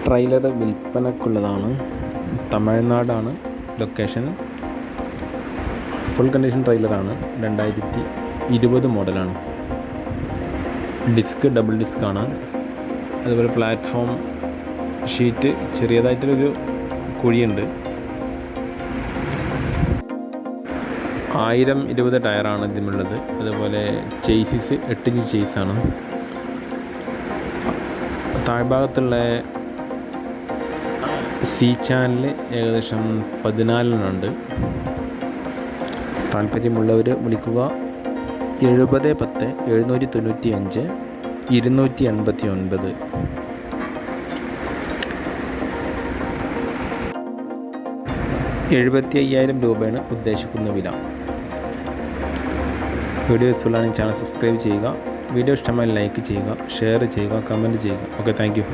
Trailer വിൽപ്പനക്കുള്ളതാണ്. തമിഴ്നാടാണ് location. Full condition ട്രെയിലറാണ്. 2020 മോഡലാണ്. ഡിസ്ക് ഡബിൾ ഡിസ്ക്കാണ്. അതുപോലെ പ്ലാറ്റ്ഫോം ഷീറ്റ് ചെറിയതായിട്ടൊരു കുഴിയുണ്ട്. 1020 ടയറാണ് ഇതിനുള്ളത്. അതുപോലെ ചേസിസ് 8 ഇഞ്ച് ചേസാണ്. താഴ്ഭാഗത്തുള്ള സി ചാനൽ ഏകദേശം 14 ഉണ്ട്. താല്പര്യമുള്ളവർ വിളിക്കുക 7010 795 289. 75,000 രൂപയാണ് ഉദ്ദേശിക്കുന്ന വില. വീഡിയോ യൂസ്ഫുള്ളാണെങ്കിൽ ചാനൽ സബ്സ്ക്രൈബ് ചെയ്യുക. വീഡിയോ ഇഷ്ടമായി ലൈക്ക് ചെയ്യുക, ഷെയർ ചെയ്യുക, കമൻറ്റ് ചെയ്യുക. Okay, thank you.